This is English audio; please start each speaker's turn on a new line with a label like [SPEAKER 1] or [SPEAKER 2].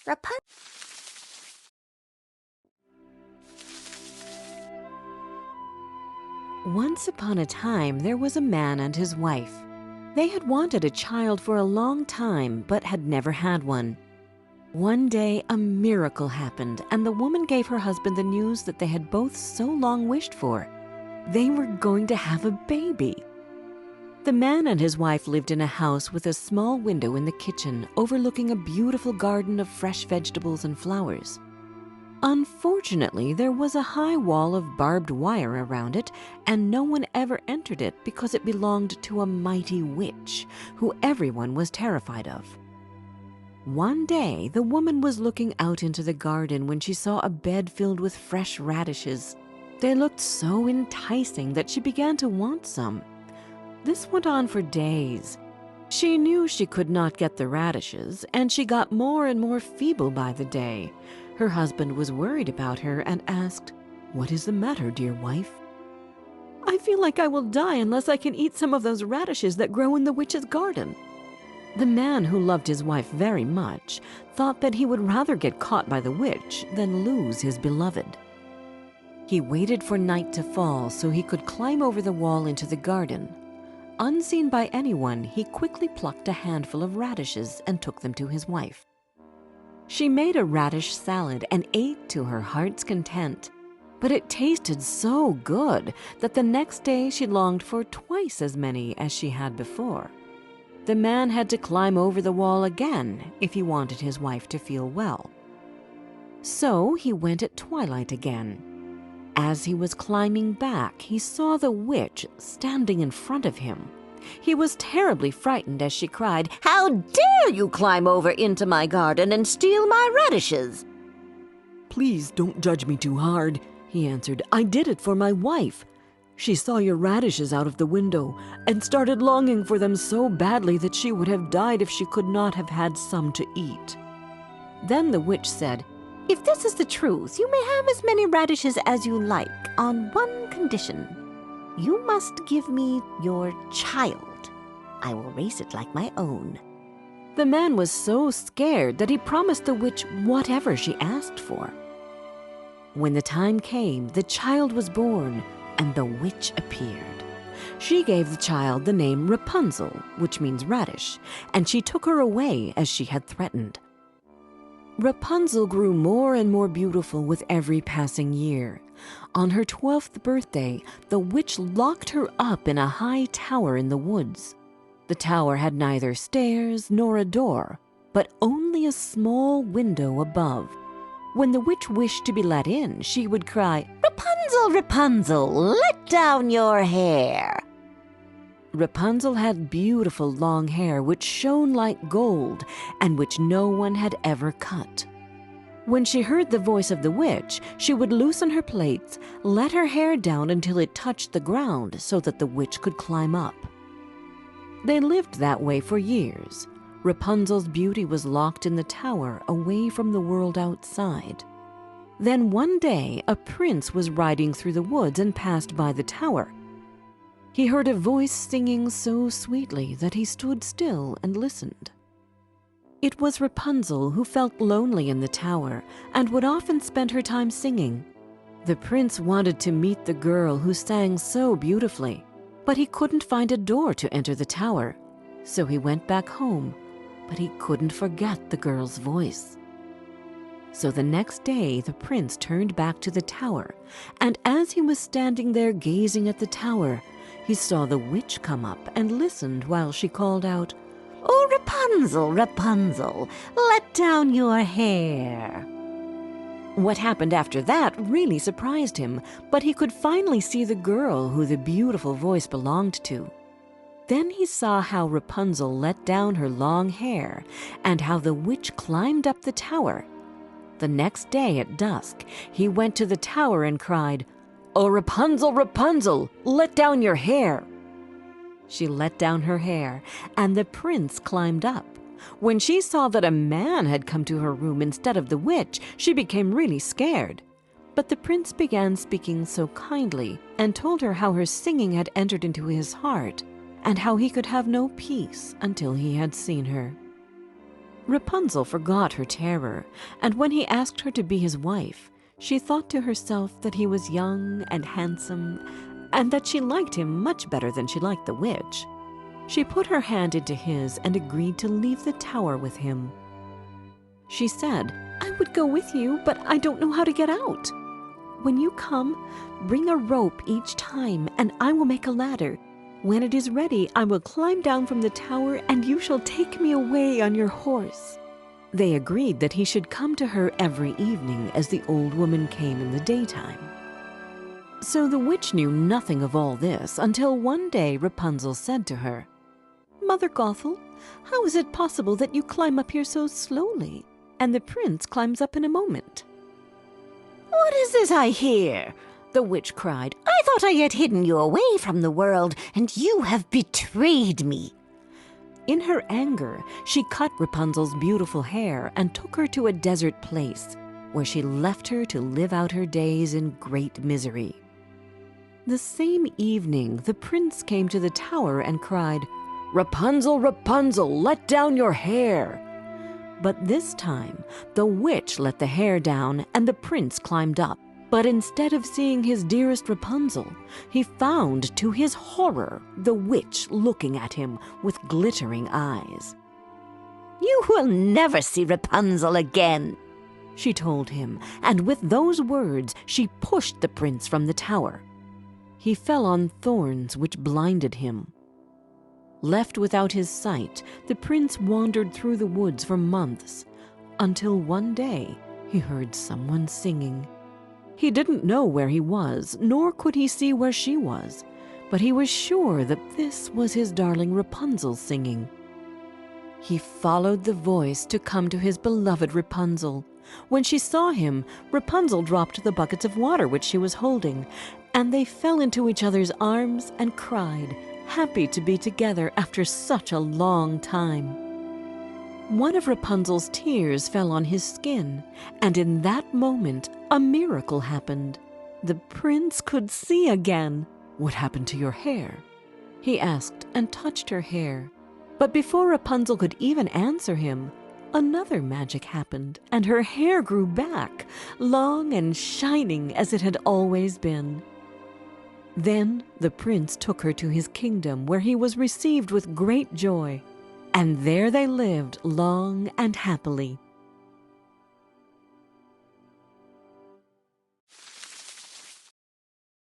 [SPEAKER 1] Rapunzel.
[SPEAKER 2] Once upon a time, there was a man and his wife. They had wanted a child for a long time, but had never had one. One day, a miracle happened, and the woman gave her husband the news that they had both so long wished for. They were going to have a baby. The man and his wife lived in a house with a small window in the kitchen overlooking a beautiful garden of fresh vegetables and flowers. Unfortunately, there was a high wall of barbed wire around it, and no one ever entered it because it belonged to a mighty witch, who everyone was terrified of. One day, the woman was looking out into the garden when she saw a bed filled with fresh radishes. They looked so enticing that she began to want some. This went on for days. She knew she could not get the radishes, and she got more and more feeble by the day. Her husband was worried about her and asked, "What is the matter, dear wife?" "I feel like I will die unless I can eat some of those radishes that grow in the witch's garden." The man, who loved his wife very much, thought that he would rather get caught by the witch than lose his beloved. He waited for night to fall so he could climb over the wall into the garden. Unseen by anyone, he quickly plucked a handful of radishes and took them to his wife. She made a radish salad and ate to her heart's content, but it tasted so good that the next day she longed for twice as many as she had before. The man had to climb over the wall again if he wanted his wife to feel well. So he went at twilight again. As he was climbing back, he saw the witch standing in front of him. He was terribly frightened as she cried,
[SPEAKER 1] How dare you climb over into my garden and steal my radishes?
[SPEAKER 2] "Please don't judge me too hard," he answered. "I did it for my wife. She saw your radishes out of the window and started longing for them so badly that she would have died if she could not have had some to eat." Then the witch said,
[SPEAKER 1] If this is the truth, you may have as many radishes as you like, on one condition. You must give me your child. I will raise it like my own.
[SPEAKER 2] The man was so scared that he promised the witch whatever she asked for. When the time came, the child was born, and the witch appeared. She gave the child the name Rapunzel, which means radish, and she took her away as she had threatened. Rapunzel grew more and more beautiful with every passing year. On her 12th birthday, the witch locked her up in a high tower in the woods. The tower had neither stairs nor a door, but only a small window above. When the witch wished to be let in, she would cry,
[SPEAKER 1] Rapunzel, Rapunzel, let down your hair.
[SPEAKER 2] Rapunzel had beautiful long hair which shone like gold and which no one had ever cut. When she heard the voice of the witch, she would loosen her plaits, let her hair down until it touched the ground so that the witch could climb up. They lived that way for years. Rapunzel's beauty was locked in the tower away from the world outside. Then one day, a prince was riding through the woods and passed by the tower. He heard a voice singing so sweetly that he stood still and listened. It was Rapunzel, who felt lonely in the tower and would often spend her time singing. The prince wanted to meet the girl who sang so beautifully, but he couldn't find a door to enter the tower, so he went back home, but he couldn't forget the girl's voice. So the next day, the prince turned back to the tower, and as he was standing there gazing at the tower, he saw the witch come up and listened while she called out,
[SPEAKER 1] Oh, Rapunzel, Rapunzel, let down your hair.
[SPEAKER 2] What happened after that really surprised him, but he could finally see the girl who the beautiful voice belonged to. Then he saw how Rapunzel let down her long hair and how the witch climbed up the tower. The next day at dusk, he went to the tower and cried, Oh, Rapunzel, Rapunzel, let down your hair. She let down her hair, and the prince climbed up. When she saw that a man had come to her room instead of the witch, she became really scared. But the prince began speaking so kindly and told her how her singing had entered into his heart and how he could have no peace until he had seen her. Rapunzel forgot her terror, and when he asked her to be his wife, she thought to herself that he was young and handsome, and that she liked him much better than she liked the witch. She put her hand into his and agreed to leave the tower with him. She said, "I would go with you, but I don't know how to get out. When you come, bring a rope each time, and I will make a ladder. When it is ready, I will climb down from the tower, and you shall take me away on your horse." They agreed that he should come to her every evening as the old woman came in the daytime. So the witch knew nothing of all this until one day Rapunzel said to her, "Mother Gothel, how is it possible that you climb up here so slowly, and the prince climbs up in a moment?"
[SPEAKER 1] What is this I hear? The witch cried. I thought I had hidden you away from the world, and you have betrayed me.
[SPEAKER 2] In her anger, she cut Rapunzel's beautiful hair and took her to a desert place, where she left her to live out her days in great misery. The same evening, the prince came to the tower and cried, "Rapunzel, Rapunzel, let down your hair!" But this time, the witch let the hair down and the prince climbed up. But instead of seeing his dearest Rapunzel, he found, to his horror, the witch looking at him with glittering eyes.
[SPEAKER 1] You will never see Rapunzel again,
[SPEAKER 2] she told him, and with those words she pushed the prince from the tower. He fell on thorns which blinded him. Left without his sight, the prince wandered through the woods for months, until one day he heard someone singing. He didn't know where he was, nor could he see where she was, but he was sure that this was his darling Rapunzel singing. He followed the voice to come to his beloved Rapunzel. When she saw him, Rapunzel dropped the buckets of water which she was holding, and they fell into each other's arms and cried, happy to be together after such a long time. One of Rapunzel's tears fell on his skin, and in that moment a miracle happened. The prince could see again. "What happened to your hair?" he asked, and touched her hair. But before Rapunzel could even answer him, another magic happened, and her hair grew back, long and shining as it had always been. Then the prince took her to his kingdom, where he was received with great joy, and there they lived long and happily.